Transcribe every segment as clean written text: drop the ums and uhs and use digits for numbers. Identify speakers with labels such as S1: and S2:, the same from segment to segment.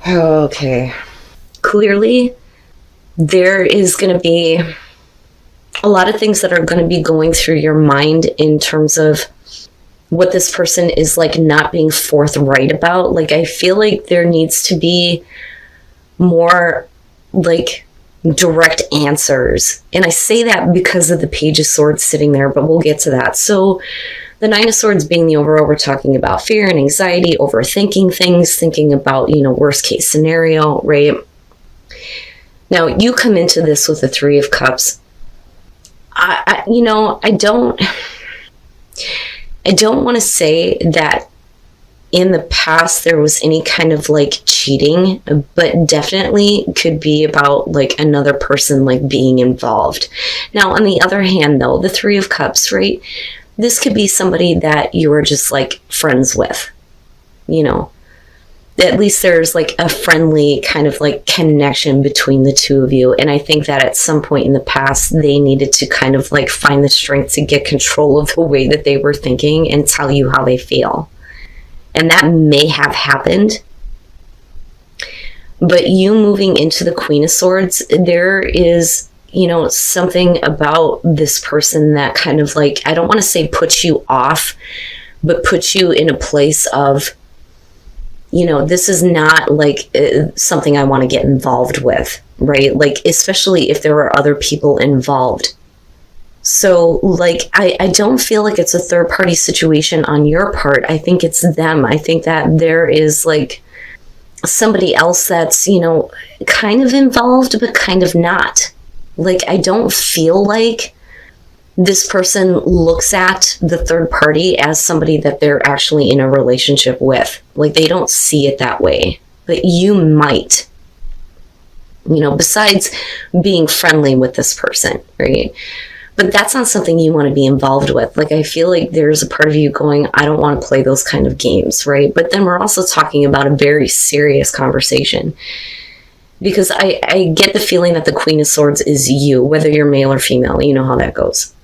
S1: Okay. Clearly, there is going to be a lot of things that are going to be going through your mind in terms of what this person is like not being forthright about. Like, I feel like there needs to be more like direct answers. And I say that because of the Page of Swords sitting there, but we'll get to that. So the Nine of Swords being the overall, we're talking about fear and anxiety, overthinking things, thinking about, worst case scenario, right? Now you come into this with the Three of Cups. I don't want to say that in the past there was any kind of like cheating, but definitely could be about like another person like being involved. Now, on the other hand, though, the Three of Cups, right? This could be somebody that you are just like friends with, At least there's like a friendly kind of like connection between the two of you. And I think that at some point in the past, they needed to kind of like find the strength to get control of the way that they were thinking and tell you how they feel. And that may have happened. But you moving into the Queen of Swords, there is, something about this person that kind of like, I don't want to say puts you off, but puts you in a place of, this is not like something I want to get involved with, right? Like, especially if there are other people involved. So, like, I don't feel like it's a third-party situation on your part. I think it's them. I think that there is, like, somebody else that's, kind of involved, but kind of not. Like, I don't feel like this person looks at the third party as somebody that they're actually in a relationship with. Like, they don't see it that way. But you might. Besides being friendly with this person, right? But that's not something you want to be involved with. Like, I feel like there's a part of you going, I don't want to play those kind of games, right? But then we're also talking about a very serious conversation. Because I get the feeling that the Queen of Swords is you, whether you're male or female. You know how that goes.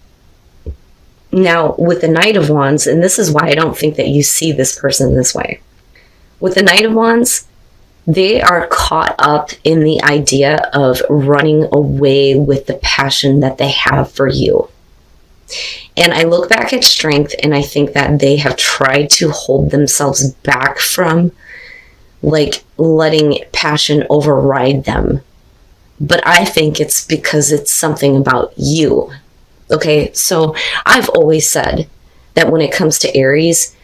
S1: Now, with the Knight of Wands, and this is why I don't think that you see this person this way. With the Knight of Wands, they are caught up in the idea of running away with the passion that they have for you. And I look back at Strength and I think that they have tried to hold themselves back from like letting passion override them. But I think it's because it's something about you. Okay, so I've always said that when it comes to Aries,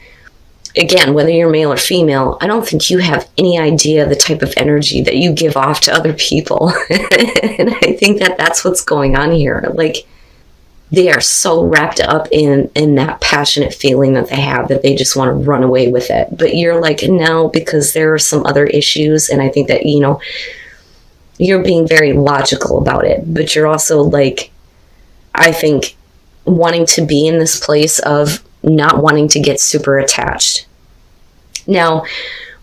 S1: again, whether you're male or female, I don't think you have any idea the type of energy that you give off to other people. And I think that that's what's going on here. Like, they are so wrapped up in that passionate feeling that they have that they just want to run away with it. But you're like, no, because there are some other issues. And I think that, you're being very logical about it. But you're also like, I think, wanting to be in this place of not wanting to get super attached. Now,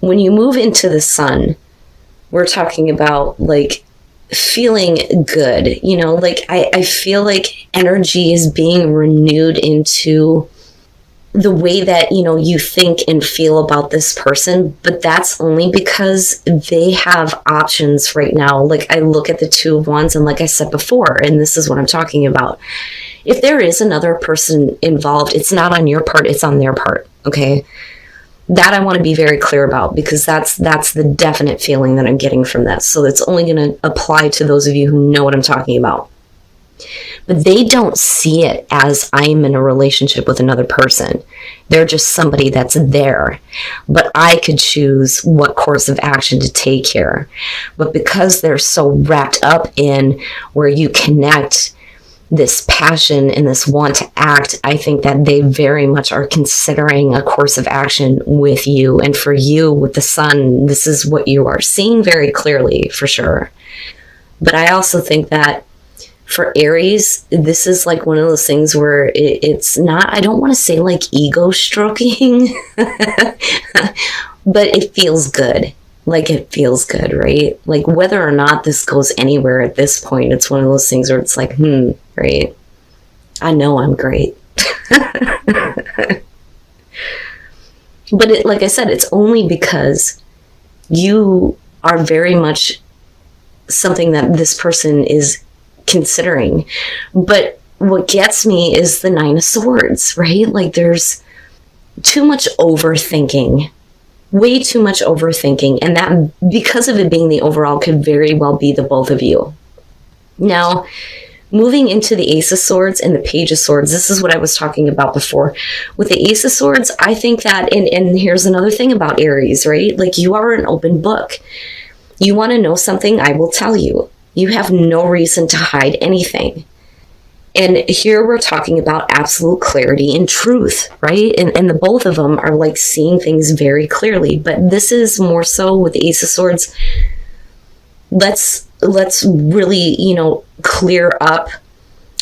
S1: when you move into the Sun, we're talking about like feeling good, like I feel like energy is being renewed into the way that, you think and feel about this person, but that's only because they have options right now. Like, I look at the Two of Wands, and like I said before, and this is what I'm talking about. If there is another person involved, it's not on your part, it's on their part, okay? That I want to be very clear about, because that's the definite feeling that I'm getting from this. So it's only going to apply to those of you who know what I'm talking about. But they don't see it as I'm in a relationship with another person. They're just somebody that's there. But I could choose what course of action to take here. But because they're so wrapped up in where you connect this passion and this want to act, I think that they very much are considering a course of action with you. And for you, with the Sun, this is what you are seeing very clearly, for sure. But I also think that for Aries, this is like one of those things where it's not, I don't want to say like ego stroking, but it feels good. Like, it feels good, right? Like, whether or not this goes anywhere at this point, it's one of those things where it's like, right? I know I'm great. But like I said, it's only because you are very much something that this person is considering. But what gets me is the Nine of Swords, right? Like there's too much overthinking, way too much overthinking. And that, because of it being the overall, could very well be the both of you. Now, moving into the Ace of Swords and the Page of Swords, this is what I was talking about before. With the Ace of Swords, I think that, and here's another thing about Aries, right? Like you are an open book. You want to know something, I will tell you. You have no reason to hide anything. And here we're talking about absolute clarity and truth, right? And the both of them are like seeing things very clearly. But this is more so with the Ace of Swords. Let's really, clear up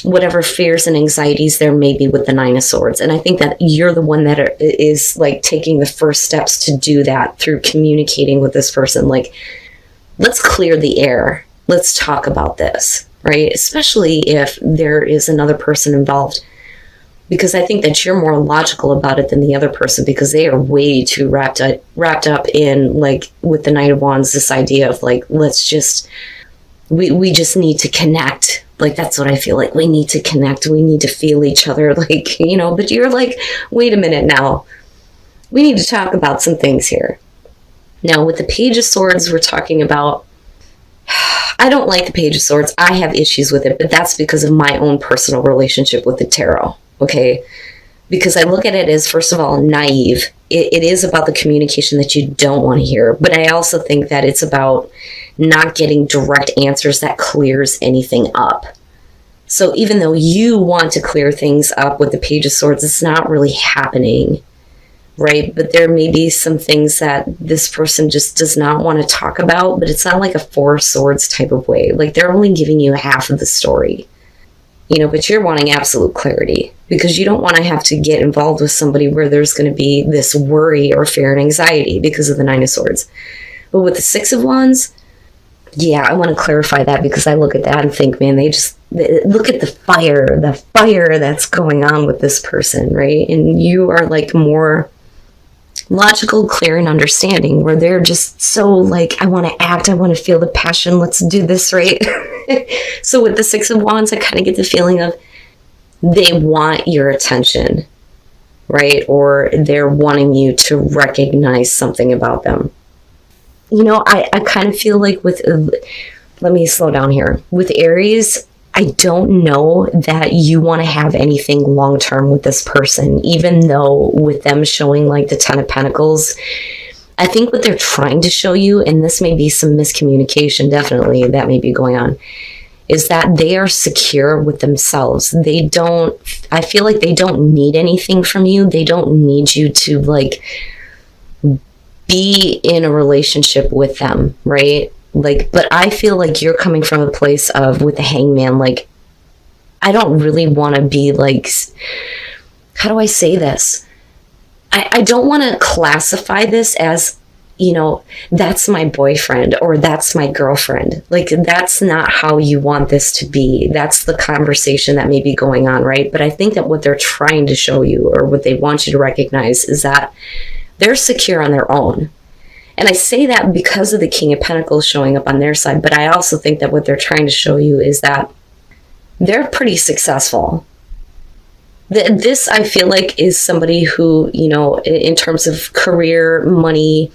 S1: whatever fears and anxieties there may be with the Nine of Swords. And I think that you're the one that is like taking the first steps to do that through communicating with this person. Like, let's clear the air. Let's talk about this, right? Especially if there is another person involved. Because I think that you're more logical about it than the other person, because they are way too wrapped up in, like, with the Knight of Wands, this idea of like, let's just, we just need to connect. Like, that's what I feel like. We need to connect. We need to feel each other. Like, but you're like, wait a minute now. We need to talk about some things here. Now, with the Page of Swords, we're talking about, I don't like the Page of Swords. I have issues with it, but that's because of my own personal relationship with the tarot, okay? Because I look at it as, first of all, naive. It is about the communication that you don't want to hear, but I also think that it's about not getting direct answers that clears anything up. So even though you want to clear things up with the Page of Swords, it's not really happening, right? But there may be some things that this person just does not want to talk about, but it's not like a Four of Swords type of way. Like, they're only giving you half of the story, but you're wanting absolute clarity because you don't want to have to get involved with somebody where there's going to be this worry or fear and anxiety because of the Nine of Swords. But with the Six of Wands, yeah, I want to clarify that, because I look at that and think, man, look at the fire that's going on with this person, right? And you are like more logical, clear, and understanding, where they're just so like, I want to act, I want to feel the passion, let's do this, right? So with the Six of Wands, I kind of get the feeling of they want your attention, right? Or they're wanting you to recognize something about them. I kind of feel like let me slow down here. With Aries, I don't know that you want to have anything long-term with this person, even though with them showing like the Ten of Pentacles, I think what they're trying to show you, and this may be some miscommunication, definitely, that may be going on, is that they are secure with themselves. I feel like they don't need anything from you. They don't need you to like be in a relationship with them, right? Like, but I feel like you're coming from a place of, with the Hangman, like, I don't really want to be like, how do I say this? I don't want to classify this as, that's my boyfriend or that's my girlfriend. Like, that's not how you want this to be. That's the conversation that may be going on, right? But I think that what they're trying to show you, or what they want you to recognize, is that they're secure on their own. And I say that because of the King of Pentacles showing up on their side, but I also think that what they're trying to show you is that they're pretty successful. This, I feel like, is somebody who, in terms of career, money,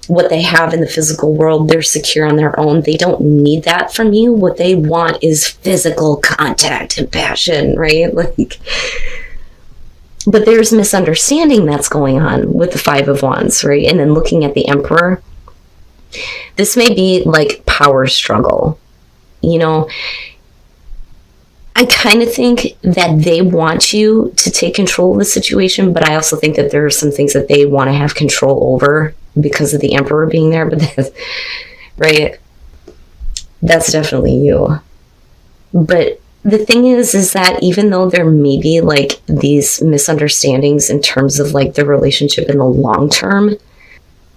S1: what they have in the physical world, they're secure on their own. They don't need that from you. What they want is physical contact and passion, right? Like, but there's misunderstanding that's going on with the Five of Wands, right? And then looking at the Emperor, this may be like power struggle. I kind of think that they want you to take control of the situation, but I also think that there are some things that they want to have control over because of the Emperor being there. But right, that's definitely you. But the thing is that even though there may be like these misunderstandings in terms of like the relationship in the long term,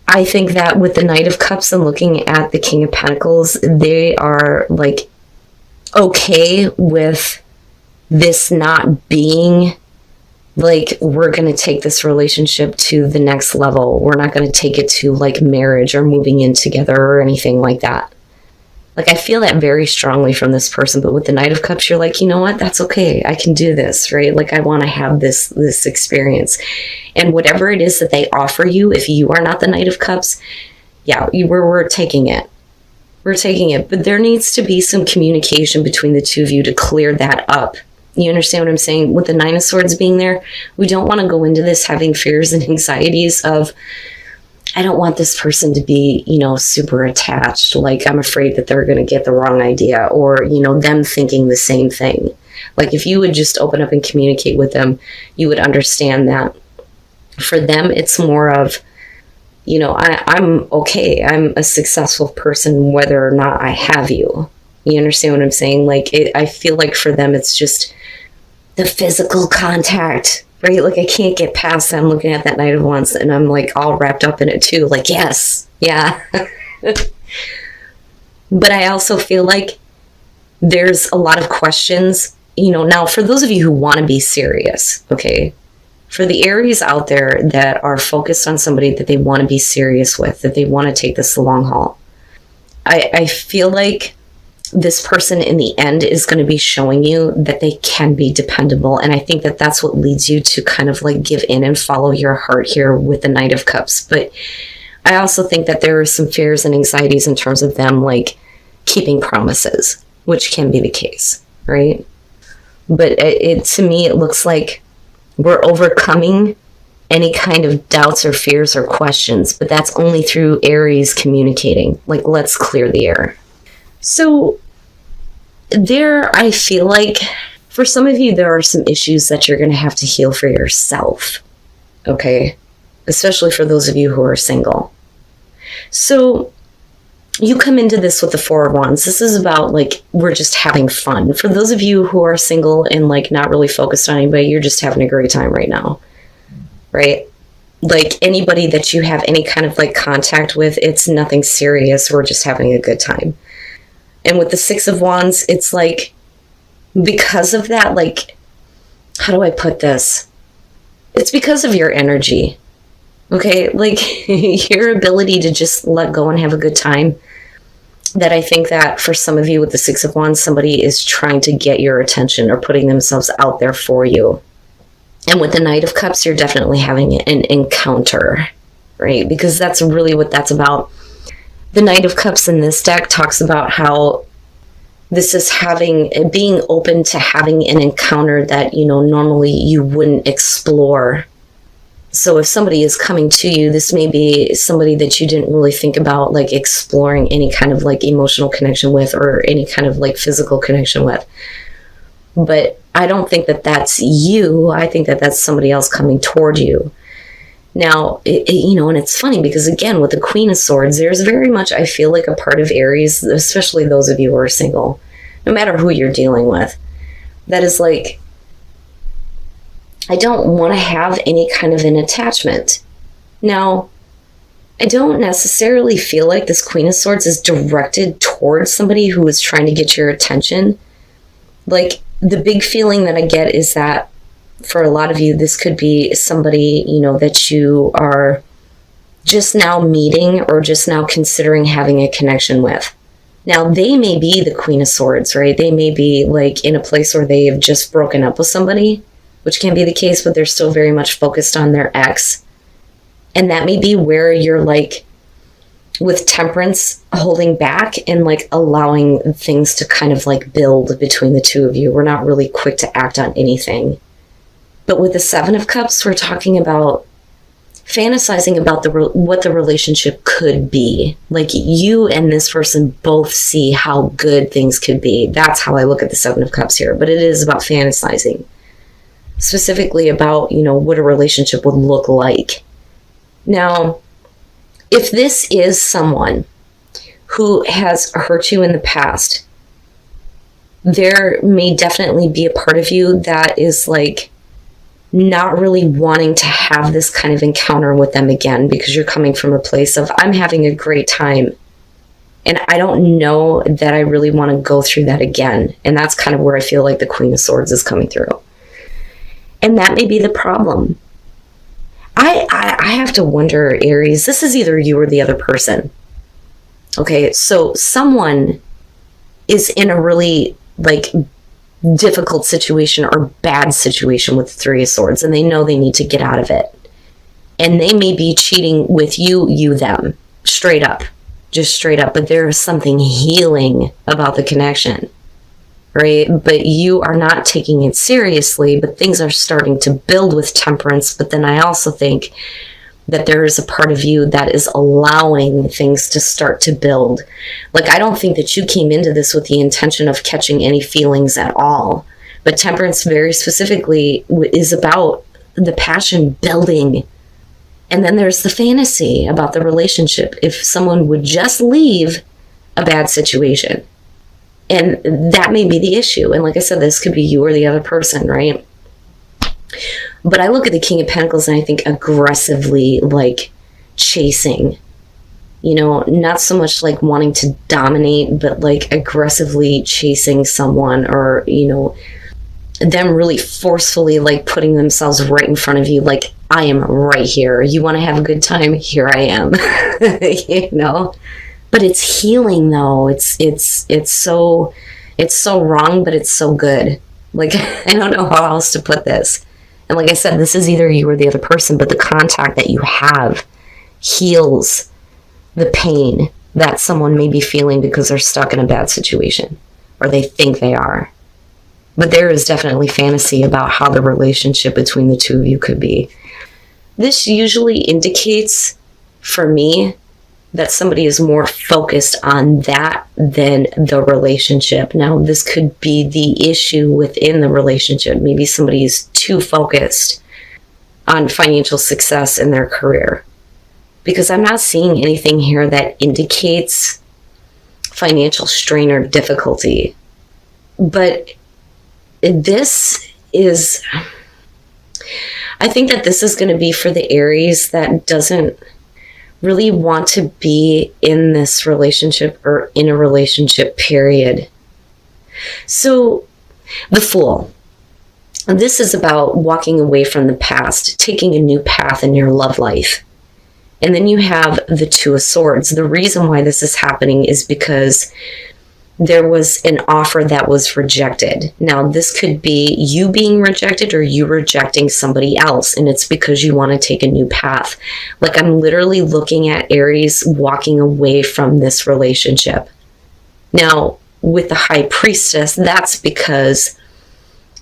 S1: I think that with the Knight of Cups and looking at the King of Pentacles, they are like okay with this not being like, we're going to take this relationship to the next level. We're not going to take it to like marriage or moving in together or anything like that. Like, I feel that very strongly from this person, but with the Knight of Cups, you're like, you know what? That's okay. I can do this, right? Like, I want to have this experience. And whatever it is that they offer you, if you are not the Knight of Cups, yeah, we're taking it. We're taking it. But there needs to be some communication between the two of you to clear that up. You understand what I'm saying? With the Nine of Swords being there, we don't want to go into this having fears and anxieties of, I don't want this person to be, super attached. Like, I'm afraid that they're going to get the wrong idea, or, them thinking the same thing. Like, if you would just open up and communicate with them, you would understand that for them, it's more of, I'm okay. I'm a successful person, whether or not I have you. You understand what I'm saying? Like, I feel like for them, it's just the physical contact, right? Like, I can't get past them looking at that Knight of Wands, and I'm like all wrapped up in it too. Like, yes, yeah. But I also feel like there's a lot of questions, now for those of you who want to be serious, okay? For the Aries out there that are focused on somebody that they want to be serious with, that they want to take this the long haul, I feel like this person in the end is going to be showing you that they can be dependable. And I think that that's what leads you to kind of like give in and follow your heart here with the Knight of Cups. But I also think that there are some fears and anxieties in terms of them like keeping promises, which can be the case, right? But to me, it looks like we're overcoming any kind of doubts or fears or questions, but that's only through Aries communicating. Like, let's clear the air. So I feel like for some of you, there are some issues that you're going to have to heal for yourself. Okay. Especially for those of you who are single. So you come into this with the Four of Wands. This is about like, we're just having fun. For those of you who are single and like not really focused on anybody, you're just having a great time right now. Right? Like, anybody that you have any kind of like contact with, it's nothing serious. We're just having a good time. And with the Six of Wands, it's like, because of that, like, how do I put this? It's because of your energy, okay? Like, your ability to just let go and have a good time, that I think that for some of you with the Six of Wands, somebody is trying to get your attention or putting themselves out there for you. And with the Knight of Cups, you're definitely having an encounter, right? Because that's really what that's about. The Knight of Cups in this deck talks about how this is being open to having an encounter that, normally you wouldn't explore. So if somebody is coming to you, this may be somebody that you didn't really think about, like, exploring any kind of like emotional connection with or any kind of like physical connection with. But I don't think that that's you. I think that that's somebody else coming toward you. Now, and it's funny because, again, with the Queen of Swords, there's very much, I feel like, a part of Aries, especially those of you who are single, no matter who you're dealing with, that is like, I don't want to have any kind of an attachment. Now, I don't necessarily feel like this Queen of Swords is directed towards somebody who is trying to get your attention. Like, the big feeling that I get is that for a lot of you, this could be somebody, that you are just now meeting or just now considering having a connection with. Now, they may be the Queen of Swords, right? They may be like in a place where they have just broken up with somebody, which can be the case, but they're still very much focused on their ex. And that may be where you're like, with Temperance, holding back and like allowing things to kind of like build between the two of you. We're not really quick to act on anything. But with the Seven of Cups, we're talking about fantasizing about what the relationship could be. Like, you and this person both see how good things could be. That's how I look at the Seven of Cups here. But it is about fantasizing. Specifically about, what a relationship would look like. Now, if this is someone who has hurt you in the past, there may definitely be a part of you that is like, not really wanting to have this kind of encounter with them again, because you're coming from a place of, I'm having a great time and I don't know that I really want to go through that again. And that's kind of where I feel like the Queen of Swords is coming through. And that may be the problem. I have to wonder, Aries, this is either you or the other person. Okay, so someone is in a really like difficult situation or bad situation with the Three of Swords, and they know they need to get out of it. And they may be cheating with you, them, straight up, just straight up. But there is something healing about the connection, right? But you are not taking it seriously, but things are starting to build with Temperance. But then I also think that there is a part of you that is allowing things to start to build. Like, I don't think that you came into this with the intention of catching any feelings at all. But Temperance very specifically is about the passion building. And then there's the fantasy about the relationship. If someone would just leave a bad situation. And that may be the issue. And like I said, this could be you or the other person, right? But I look at the King of Pentacles and I think aggressively like chasing, you know, not so much like wanting to dominate, but like aggressively chasing someone, or, you know, them really forcefully like putting themselves right in front of you. Like, I am right here. You want to have a good time? Here I am, you know, but it's healing though. It's so wrong, but it's so good. Like, I don't know how else to put this. And like I said, this is either you or the other person, but the contact that you have heals the pain that someone may be feeling because they're stuck in a bad situation, or they think they are. But there is definitely fantasy about how the relationship between the two of you could be. This usually indicates, for me, that somebody is more focused on that than the relationship. Now, this could be the issue within the relationship. Maybe somebody is too focused on financial success in their career. Because I'm not seeing anything here that indicates financial strain or difficulty. But this is... I think that this is going to be for the Aries that doesn't really want to be in this relationship or in a relationship, period. So, the Fool. This is about walking away from the past, taking a new path in your love life. And then you have the Two of Swords. The reason why this is happening is because there was an offer that was rejected. Now, this could be you being rejected or you rejecting somebody else, and it's because you want to take a new path. Like, I'm literally looking at Aries walking away from this relationship. Now, with the High Priestess, that's because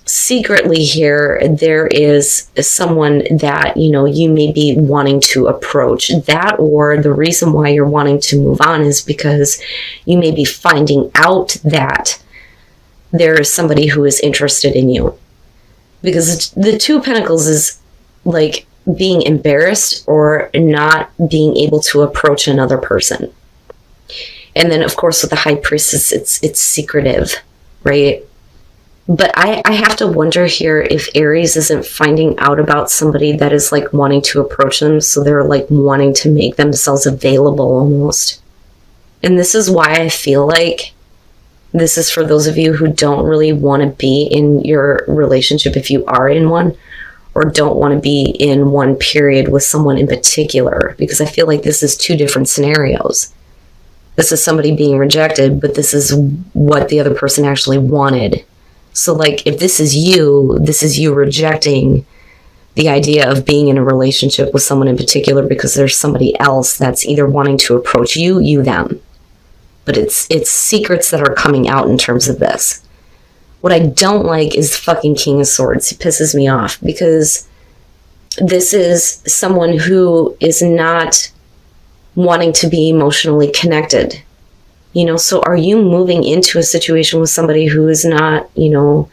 S1: secretly here, there is someone that, you know, you may be wanting to approach. That, or the reason why you're wanting to move on is because you may be finding out that there is somebody who is interested in you. Because the Two of Pentacles is like being embarrassed or not being able to approach another person. And then, of course, with the High Priestess, it's secretive, right? But I have to wonder here if Aries isn't finding out about somebody that is like wanting to approach them. So they're like wanting to make themselves available almost. And this is why I feel like this is for those of you who don't really want to be in your relationship, if you are in one, or don't want to be in one period with someone in particular, because I feel like this is two different scenarios. This is somebody being rejected, but this is what the other person actually wanted. So, like, if this is you rejecting the idea of being in a relationship with someone in particular because there's somebody else that's either wanting to approach you, them. But it's secrets that are coming out in terms of this. What I don't like is the fucking King of Swords. It pisses me off because this is someone who is not wanting to be emotionally connected. You know, so are you moving into a situation with somebody who is not, you know,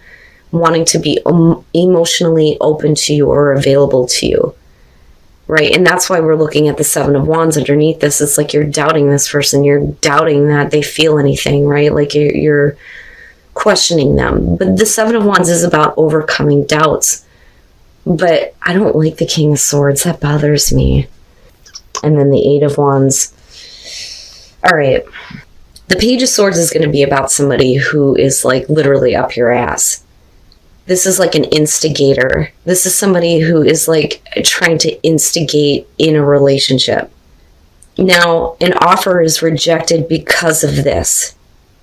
S1: wanting to be emotionally open to you or available to you, right? And that's why we're looking at the Seven of Wands underneath this. It's like you're doubting this person. You're doubting that they feel anything, right? Like you're questioning them. But the Seven of Wands is about overcoming doubts. But I don't like the King of Swords. That bothers me. And then the Eight of Wands. All right. The Page of Swords is going to be about somebody who is like literally up your ass. This is like an instigator. This is somebody who is like trying to instigate in a relationship. Now, an offer is rejected because of this.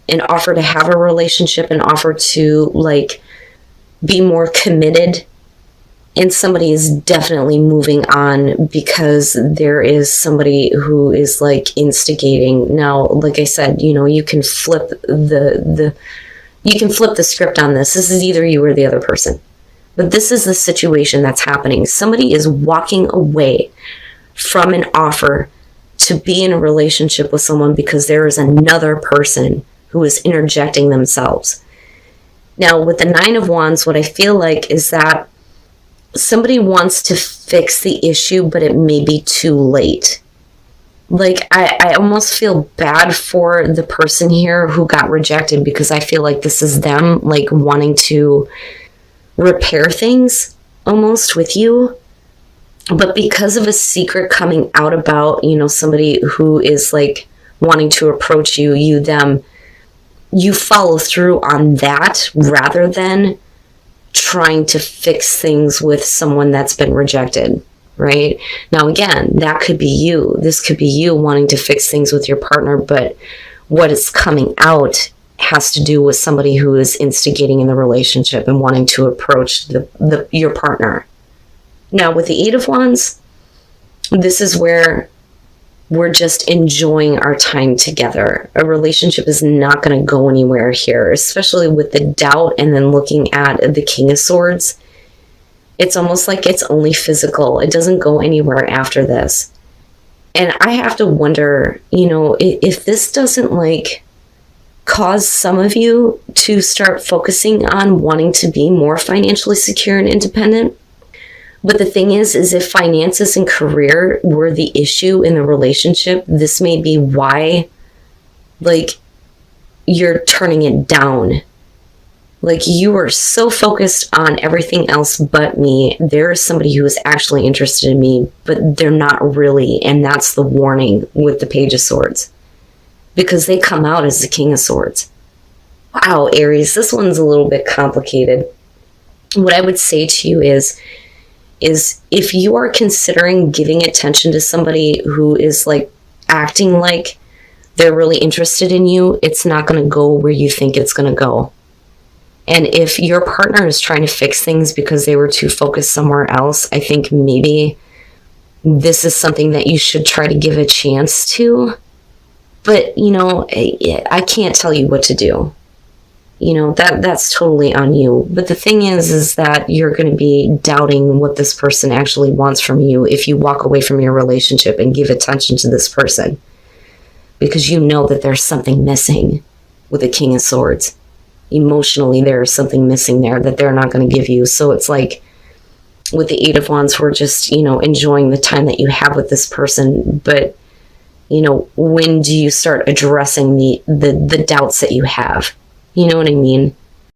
S1: An offer to have a relationship, an offer to like be more committed. And somebody is definitely moving on because there is somebody who is like instigating. Now, like I said, you can flip the script on this. This is either you or the other person. But this is the situation that's happening. Somebody is walking away from an offer to be in a relationship with someone because there is another person who is interjecting themselves. Now, with the Nine of Wands, what I feel like is that somebody wants to fix the issue, but it may be too late. Like, I almost feel bad for the person here who got rejected, because I feel like this is them, like, wanting to repair things almost with you. But because of a secret coming out about, somebody who is, like, wanting to approach you, them, you follow through on that rather than trying to fix things with someone that's been rejected, right? Now, again, that could be you. This could be you wanting to fix things with your partner, but what is coming out has to do with somebody who is instigating in the relationship and wanting to approach your partner. Now, with the Eight of Wands, this is where we're just enjoying our time together. A relationship is not going to go anywhere here, especially with the doubt and then looking at the King of Swords. It's almost like it's only physical. It doesn't go anywhere after this. And I have to wonder, if this doesn't like cause some of you to start focusing on wanting to be more financially secure and independent. But the thing is if finances and career were the issue in the relationship, this may be why, like, you're turning it down. Like, you are so focused on everything else but me. There is somebody who is actually interested in me, but they're not really. And that's the warning with the Page of Swords, because they come out as the King of Swords. Wow, Aries, this one's a little bit complicated. What I would say to you is if you are considering giving attention to somebody who is like acting like they're really interested in you, it's not going to go where you think it's going to go. And if your partner is trying to fix things because they were too focused somewhere else, I think maybe this is something that you should try to give a chance to. But, I can't tell you what to do. That's totally on you. But the thing is that you're going to be doubting what this person actually wants from you if you walk away from your relationship and give attention to this person. Because you know that there's something missing with the King of Swords. Emotionally, there's something missing there that they're not going to give you. So it's like with the Eight of Wands, we're just, enjoying the time that you have with this person. But, when do you start addressing the doubts that you have? You know what I mean?